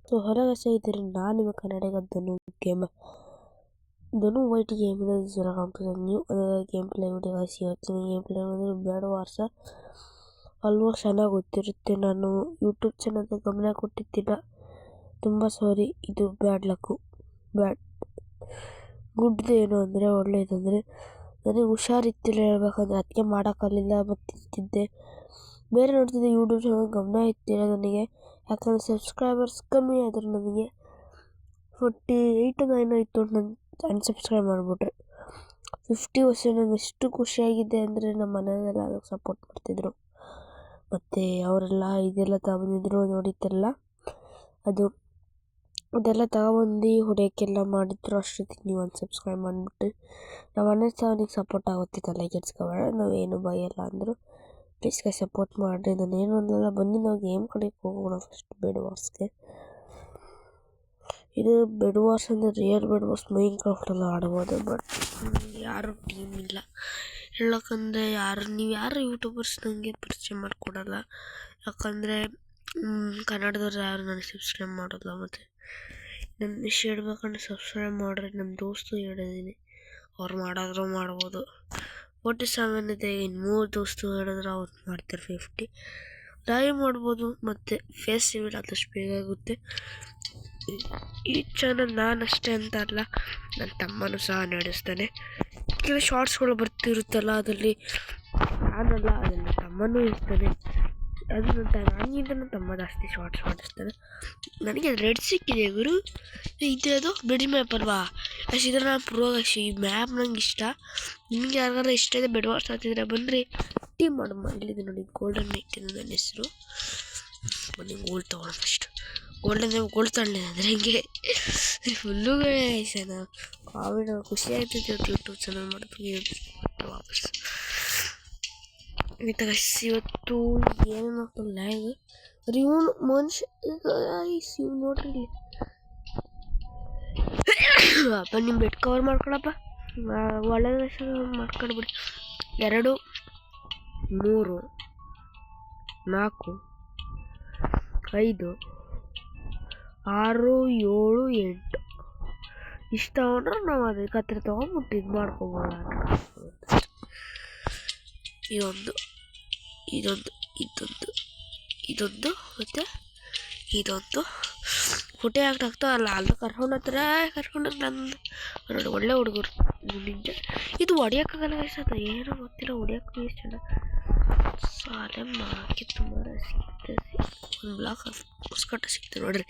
So ಹೊರಗೆ ಸ್ನೇಹಿತರೆ, ನಾನು ನಿಮ್ಮ ಕನ್ನಡಿಗ Dhanu white game new game play video ಇವತ್ತಿನ ಗೇಮ್ ಪ್ಲೇ ಅಂದರೆ ಬ್ಯಾಡ್ ವಾರ್ಸ. ಆಲ್ಮೋಸ್ಟ್ ಚೆನ್ನಾಗಿ ಗೊತ್ತಿರುತ್ತೆ, ನಾನು ಯೂಟ್ಯೂಬ್ ಚಾನಲ್ಗೆ ಗಮನ ಕೊಟ್ಟಿದ್ದಿಲ್ಲ, ತುಂಬ ಸಾರಿ. ಇದು ಬ್ಯಾಡ್ ಲಕ್ಕು. ಗುಡ್ದು ಏನು ಅಂದರೆ ಒಳ್ಳೆಯದಂದರೆ ನನಗೆ ಹುಷಾರಿತ್ತಿಲ್ಲ ಹೇಳ್ಬೇಕಂದ್ರೆ, ಅದಕ್ಕೆ ಮಾಡೋಕ್ಕಾಗಲಿಲ್ಲ. ಮತ್ತಿದ್ದೆ ಬೇರೆ ನೋಡ್ತಿದ್ದೆ, ಯೂಟ್ಯೂಬ್ ಚಾನಲ್ ಗಮನ ಇತ್ತಿಲ್ಲ ನನಗೆ. ಯಾಕಂದರೆ ಸಬ್ಸ್ಕ್ರೈಬರ್ಸ್ ಕಮ್ಮಿ ಆದರು, ನನಗೆ 48-9 ಆಯಿತು. ನಾನು ಅನ್ಸಬ್ಸ್ಕ್ರೈಬ್ ಮಾಡಿಬಿಟ್ರೆ 50 ವರ್ಷ. ನಾನು ಎಷ್ಟು ಖುಷಿಯಾಗಿದ್ದೆ ಅಂದರೆ ನಮ್ಮ ಮನೆಯಲ್ಲೆಲ್ಲ ಅದಕ್ಕೆ ಸಪೋರ್ಟ್ ಮಾಡ್ತಿದ್ರು. ಮತ್ತು ಅವರೆಲ್ಲ ಇದೆಲ್ಲ ತಗೊಂಡಿದ್ರು ನೋಡಿದ್ದೆಲ್ಲ, ಅದೆಲ್ಲ ತಗೊಬಂದು ಹೊಡೆಯೋಕ್ಕೆಲ್ಲ ಮಾಡಿದ್ರು. ಅಷ್ಟೊತ್ತಿಗೆ ನೀವು ಅನ್ಸಬ್ಸ್ಕ್ರೈಬ್ ಮಾಡಿಬಿಟ್ಟು ನಮ್ಮ ಮನೆ ಅವನಿಗೆ ಸಪೋರ್ಟ್ ಆಗುತ್ತೆ, ತಲೆ ಕೆಡ್ಸ್ಕೊಬೇಡ, ನಾವೇನು ಭಯಲ್ಲ ಅಂದರು. ಪ್ಲೀಸ್ಗೆ ಸಪೋರ್ಟ್ ಮಾಡಿರಿ. ನಾನೇನು ಅಂದಲ್ಲ, ಬನ್ನಿ ನಾವು ಗೇಮ್ ಕಡೆಗೆ ಹೋಗೋಣ ಫಸ್ಟ್. ಬೆಡ್ ವಾರ್ಸ್ಗೆ ಇದು ಬೆಡ್ ವಾರ್ಸ್ ಅಂದರೆ ರಿಯಲ್ ಬೆಡ್ ವಾರ್ಸ್ ಮೈನ್ ಕ್ರಾಫ್ಟೆಲ್ಲ ಆಡ್ಬೋದು. ಬಟ್ ಯಾರು ಟೀಮ್ ಇಲ್ಲ ಹೇಳೋಕ್ಕಂದರೆ, ನೀವು ಯಾರು ಯೂಟ್ಯೂಬರ್ಸ್ ನನಗೆ ಪರಿಚಯ ಮಾಡಿಕೊಡಲ್ಲ. ಯಾಕಂದರೆ ಕನ್ನಡದವ್ರು ಯಾರು ನನಗೆ ಸಬ್ಸ್ಕ್ರೈಬ್ ಮಾಡೋಲ್ಲ. ಮತ್ತು ನನ್ನ ವಿಷಯ ಹೇಳ್ಬೇಕಂದ್ರೆ ಸಬ್ಸ್ಕ್ರೈಬ್ ಮಾಡ್ರಿ. ನಮ್ಮ ದೋಸ್ತು ಹೇಳಿದ್ದೀನಿ, ಅವ್ರು ಮಾಡಿದ್ರು ಮಾಡ್ಬೋದು. 47 ಇದೆ, ಇನ್ನು 3 ದೋಸ್ತು ಹೇಳಿದ್ರೆ ಅವ್ರು ಮಾಡ್ತಾರೆ 50 ಲೈವ್ ಮಾಡ್ಬೋದು. ಮತ್ತು ಫೇಸ್ ರಿವೀಲ್ ಆದಷ್ಟು ಬೇಗ ಆಗುತ್ತೆ. ಈ ಚಾನಲ್ ನಾನಷ್ಟೇ ಅಂತ ಅಲ್ಲ, ನನ್ನ ತಮ್ಮನೂ ಸಹ ನಡೆಸ್ತಾನೆ. ಕೆಲವು ಶಾರ್ಟ್ಸ್ಗಳು ಬರ್ತಿರುತ್ತಲ್ಲ, ಅದರಲ್ಲಿ ನಾನಲ್ಲ, ಅದನ್ನು ನನ್ನ ತಮ್ಮನೂ ಇರ್ತಾನೆ. ಅದು ನನಗಿಂತ ನನ್ನ ತಮ್ಮ ಜಾಸ್ತಿ ಶಾರ್ಟ್ಸ್ ಮಾಡಿಸ್ತಾನೆ. ನನಗೆ ರೆಡ್ ಸಿಕ್ಕಿದೆ ಗುರು. ಅದು ಬೆಡ್ ಮ್ಯಾಪ್ ಅಲ್ವಾ, ಅಷ್ಟಿದ್ರೆ ನಾನು ಈ ಮ್ಯಾಪ್ ನಂಗೆ ಇಷ್ಟ. ನಿಮಗೆ ಯಾರಿಗಾರ ಇಷ್ಟ ಇದೆ ಬೆಡ್ ವಾರ್ಸ್ ಆಗ್ತಿದ್ರೆ ಬನ್ನಿರಿ, ಟೀಮ್ ಮಾಡಮ್ಮ. ಇಲ್ಲಿದೆ ನೋಡಿ, ಗೋಲ್ಡನ್ ನೈಟ್ ಇದೆ ನನ್ನ ಹೆಸರು. ಬನ್ನಿ ಗೋಲ್ಡ್ ತೊಗೊಳ್ಳೋಣ ಫಸ್ಟ್. ಗೋಲ್ಡ್ ತಗೊಳ್ಳಿ ಅಂದರೆ ಹಿಂಗೆ ಫುಲ್ಲು ಸನ ಕಾವಿಡ ಖುಷಿ ಆಗ್ತೈತೆ. ಯೂಟ್ಯೂಬ್ ಚಾನಲ್ ಮಾಡೋದು ವಾಪಸ್ ಇವತ್ತು ಏನೇನು ಆಗ್ತಲ್ಲ ಇದು ಇವನು ಮನುಷ್ಯ ಇವ್ ನೋಡ್ರಿ ಇಲ್ಲಿ. ಅಪ್ಪ ನಿಮ್ಮ ಬೆಡ್ ಕವರ್ ಮಾಡ್ಕೊಳಪ್ಪ, ಒಳ್ಳೆಯ ಮಾಡ್ಕೊಳ್ಬಿಡಿ. 2 3 4 5 6 7 8 ಇಷ್ಟು ತಗೊಂಡ್ರೆ ನಾವು ಅದಕ್ಕೆ ಹತ್ರ ತೊಗೊಂಡ್ಬಿಟ್ಟು ಇದು ಮಾಡ್ಕೊಬೋದು. ಇದೊಂದು ಮತ್ತು ಇದೊಂದು ಹೊಟ್ಟೆ ಆಗ್ತಾ ಅಲ್ಲ ಅಲ್ಲಿ ಕರ್ಕೊಂಡ್ರೆ ನನ್ನ ನೋಡಿ ಒಳ್ಳೆ ಹುಡುಗರು ನಿಜ. ಇದು ಹೊಡಿಯೋಕ್ಕಾಗಲ್ಲ ವಯಸ್ಸಾದ, ಏನೋ ಗೊತ್ತಿಲ್ಲ, ಹೊಡಿಯೋಕ್ಕೆ ಚೆನ್ನಾಗಿ ಸಾಲೆ ಮಾಕಿ ತುಂಬ ಸಿಗ್ತದೆ. ಒಂದು ಬ್ಲಾಕ್ ಹೊಸ್ಕಟ್ಟ ಸಿಗ್ತದೆ ನೋಡ್ರಿ,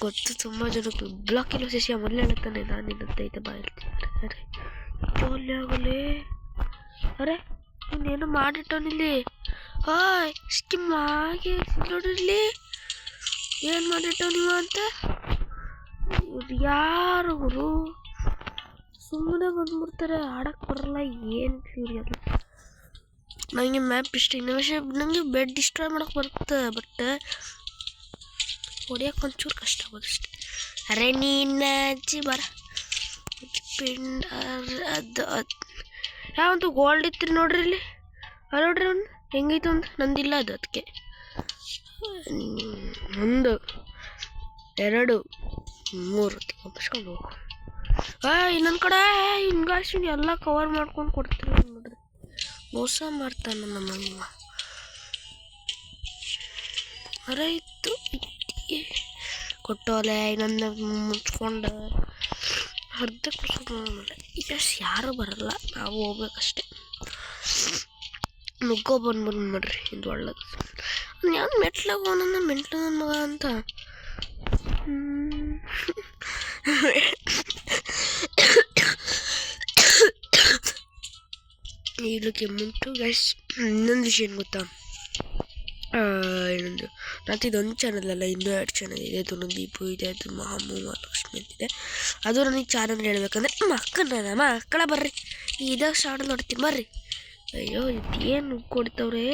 ಗೊತ್ತು ತುಂಬ ಜನಕ್ಕೆ. ಬ್ಲಾಕ್ ಇಲ್ಲ ಶಶಿ ಮೊದಲೇ ಹೇಳ್ತಾನೆ, ನಾನು ನಿನ್ನಂತೈತೆ ಬಾಯಿರ್ತೀನಿ. ಜೋಲಿ ಆಗಲೇ ಅರೆ ಇನ್ನೇನು ಮಾಡಿಟ್ಟವನಿಲ್ಲಿ. ಹಾಯ್ ಸ್ಕಿಮ್ ಆಗಿ ನೋಡಿರ್ಲಿ ಏನು ಮಾಡಿಟ್ಟವ್ ನೀವು ಅಂತ. ಯಾರು ಗುರು ಸುಮ್ಮನೆ ಬಂದ್ಬಿಡ್ತಾರೆ, ಆಡಕ್ಕೆ ಬರಲ್ಲ, ಏನು ಕ್ಯೂರಿಯಲ್ಲ. ನನಗೆ ಮ್ಯಾಪ್ ಇಷ್ಟ, ನನಗೆ ಬೆಡ್ ಡಿಸ್ಟ್ರಾಯ್ ಮಾಡೋಕ್ಕೆ ಬರುತ್ತೆ, ಬಟ್ ಹೊಡಿಯೋಕೆ ಒಂಚೂರು ಕಷ್ಟ ಆಗೋದಷ್ಟೆ. ಅರೆ ನೀನು ಅಜ್ಜಿ ಬರ ಪಿಂಡ್ ಅದು ಯಾವಂತೂ ಗೋಲ್ಡ್ ಇತ್ತು ನೋಡ್ರಿ ಇಲ್ಲಿ. ಅಲ್ಲಿ ನೋಡ್ರಿ ಅವ್ನು ಹೆಂಗೈತೆ ಒಂದು, ನಂದಿಲ್ಲ ಅದು. ಅದಕ್ಕೆ 1 2 3 ತಗೊಂಡ್ಕೊಂಡು ಹೋಗು. ಇನ್ನೊಂದು ಕಡೆ ಹಿಂಗಾಶಿ ಎಲ್ಲ ಕವರ್ ಮಾಡ್ಕೊಂಡು ಕೊಡ್ತೀನಿ ನೋಡ್ರಿ. ಮೋಸ ಮಾಡ್ತಾನೆ ನಮ್ಮ ಅರೆ ಇತ್ತು ಕೊಟ್ಟೋಲೆ. ಇನ್ನೊಂದು ಮುಚ್ಕೊಂಡು ಅರ್ಧ ಕುಸ್ಕೊಂಡು ಯಾರು ಬರಲ್ಲ, ನಾವು ಹೋಗ್ಬೇಕಷ್ಟೆ. ನುಗ್ಗೋ ಬಂದ್ಬಂದು ನೋಡ್ರಿ, ಇದು ಒಳ್ಳೇದು. ಯಾರು ಮೆಟ್ಲಾಗ ಹೋಗೋಣ ಮೆಂಟ್ಲ ನನ್ನ ಮಗ ಅಂತ. ಇದಕ್ಕೆ ಮುಂಟು ಗೈಸ್, ಇನ್ನೊಂದು ವಿಷಯ ಏನು ಗೊತ್ತಾ, ಇನ್ನೊಂದು ಮತ್ತು ಇದೊಂದು ಚಾನಲ್ ಅಲ್ಲ, ಇನ್ನೂ 2 ಚಾನಲ್ ಇದೆ. ಅದೊಂದು ದೀಪು ಇದೆ, ಅದು ಮಹಾಲಕ್ಷ್ಮಿ ಅಂತಿದೆ. ಅದು ನನಗೆ ಚಾನಲ್ ಹೇಳ್ಬೇಕಂದ್ರೆ ಮಕ್ಕಳ ಬರ್ರಿ, ಇದಾಗ ಶಾರ್ಟ್ ನೋಡ್ತೀನಿ ಬರ್ರಿ. ಅಯ್ಯೋ ಇದೇನು ಕೊಡ್ತವ್ರೆ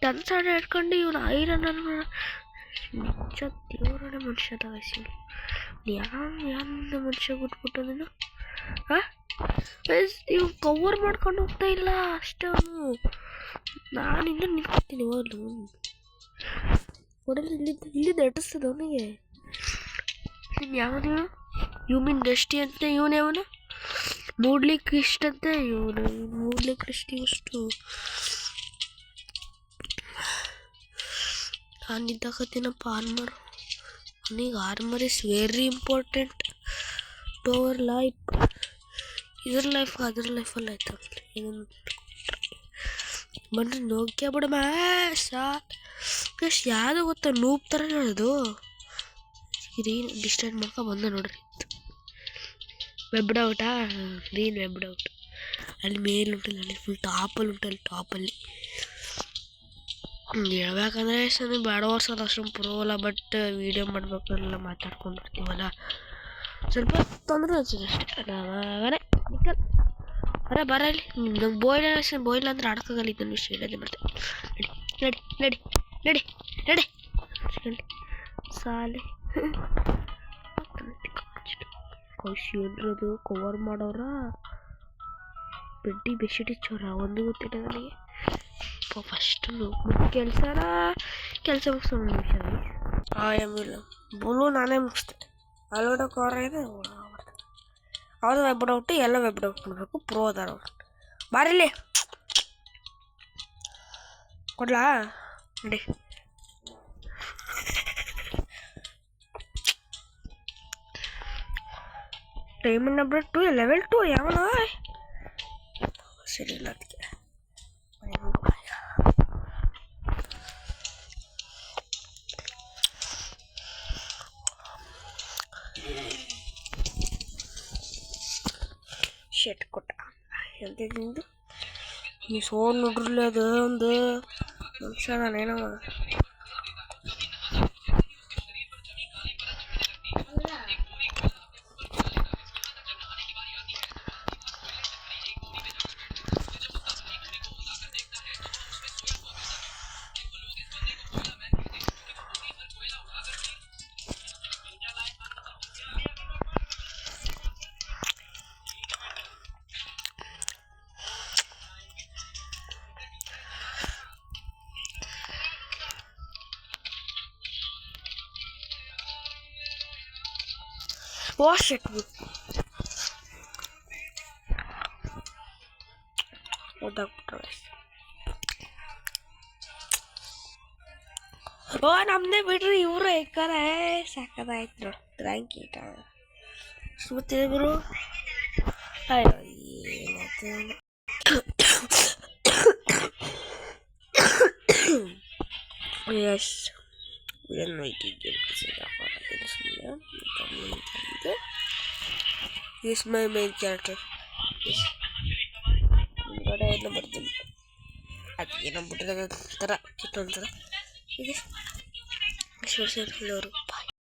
ಡನ್ಸ್ ಆಡ ಇಟ್ಕೊಂಡು ಇವನು ಐರನ್ ನಿಜ ದೇವರೇ ಮನುಷ್ಯದ ವಯಸ್ಸಿನ ಯಾವ ಮನುಷ್ಯ ಬಿಟ್ಬಿಟ್ಟು ನೀನು. ಇವ್ ಕವರ್ ಮಾಡ್ಕೊಂಡು ಹೋಗ್ತಾ ಇಲ್ಲ ಅಷ್ಟೇ. ಅವನು ನಾನಿಂದ ನಿಂತ್ಕೊತೀನಿ ಹೋಗ್ಲು ಹೊಡೆದು ಇಲ್ಲಿದ್ದು ಅಟ್ಟಿಸ್ತದ ಅವನಿಗೆ. ನೀನು ಯಾವನು ಯು ಮೀನ್ ಡಸ್ಟಿ ಅಂತ ಇವನು ಯಾವನು ನೋಡ್ಲಿಕ್ಕೆ ಇಷ್ಟಂತೆ ಇವನು ನೋಡ್ಲಿಕ್ಕೆ ಇಷ್ಟು ಇಷ್ಟು ನಾನು ಇದ್ದಾಕತ್ತೀನಪ್ಪ ಆರ್ಮರ್ ನನಗೆ armour is very important to our life ಇದ್ರ ಲೈಫ್ ಅದ್ರ ಲೈಫಲ್ಲಿ ಆಯ್ತು ಏನಂತ ಬನ್ರಿ ನೋಗ್ಯ ಬಿಡಮ್ಮ ಎಷ್ಟು ಯಾವುದು ಗೊತ್ತಾ ನೂಪ್ ಥರ ಹೇಳೋದು ಗ್ರೀನ್ ಡಿಸ್ಟರ್ಬ್ ಮಾಡ್ಕೊ ಬಂದ ನೋಡ್ರಿ ವೆಬ್ಡ್ ಔಟಾ ಗ್ರೀನ್ ವೆಬ್ಡ್ ಔಟ್ ಅಲ್ಲಿ ಮೇಲೆ ಉಂಟಲ್ಲ ಅಲ್ಲಿ ಫುಲ್ ಟಾಪಲ್ಲಿ ಉಂಟಲ್ಲಿ ಟಾಪಲ್ಲಿ ಹೇಳ್ಬೇಕಂದ್ರೆ ಸರಿ ಬೇಡ ವರ್ಷ ಅಷ್ಟೊಂದು ಪ್ರೋ ಅಲ್ಲ ಬಟ್ ವೀಡಿಯೋ ಮಾಡ್ಬೇಕಲ್ಲ ಮಾತಾಡ್ಕೊಂಡಿರ್ತೀವಲ್ಲ ಸ್ವಲ್ಪ ತೊಂದರೆ ಅನ್ಸುತ್ತೆ ಅಷ್ಟೇ ನಾವೇ ನಿಕಲ್ ಬರ ಇಲ್ಲಿ ನಂಗೆ ಬೋಯ್ಲ ಅಂದ್ರೆ ಆಡೋಕ್ಕಾಗಲ್ಲ ಇದನ್ನು ವಿಷಯ ಹೇಳೋದೇ ಮತ್ತೆ ನಡಿ ನಡಿ ನಡಿ ನಡಿ ನಡಿ ಸಾಲೆ ಕೌಶಿಯನ್ರದು ಕವರ್ ಮಾಡೋರ ಬೆಡ್ಡಿ ಬೆಡ್ಶೀಟ್ ಇಚ್ಚೋರ ಒಂದು ಗೊತ್ತಿಲ್ಲ ನನಗೆ ಫಸ್ಟ್ ಕೆಲಸ ಮುಗಿಸೋ ಒಂದು ನಿಮಿಷ ಇಲ್ಲ ಬೋಲು ನಾನೇ ಮುಗಿಸ್ತೆ ಅಲ್ಲೋಡ ಕವರ್ ಇದೆ ಅವ್ರು ವೆಬ್ಡ್ ಔಟ್ ಎಲ್ಲ ವೆಬ್ಡ್ ಔಟ್ ಮಾಡಬೇಕು ಪ್ರೋ ಅದಾರ ಅವ್ರು ಬಾರಿಲಿ ಕೊಡ್ಲಾ ನಡಿ ಡೈಮಂಡ್ ನಂಬರ್ 2 ಲೆವೆಲ್ 2 ಯಾವನ ಸರಿ ಇಲ್ಲ ಅದಕ್ಕೆ ಶೆಟ್ ಕೊಟ್ಟ ಎಂತಿದ್ದು ನೀ ಸೋನ್ ನೋಡ್ರಲ್ಲ ಅದು ಒಂದು ಮನುಷ್ಯ ನಾನೇನವ Wash it with ಓ ನಮ್ಮದೇ ಬಿಡ್ರಿ ಇವರು ಏಕಾರ ಸಾಕದಾಯ್ತು ನೋಡಿ ಥ್ಯಾಂಕ್ ಯು ಸುತ್ತಿದೆ ಗುರು ಅಯ್ಯೋ S This is my main character. Gada ಎಲ್ಲ ಬರ್ತೀನಿ ಅದು ಏನೋ ಬಿಟ್ಟಿರೋದು ಥರ ಕಿತ್ತೊಂದು ಥರ ಇದೆ ಎಲ್ಲವರು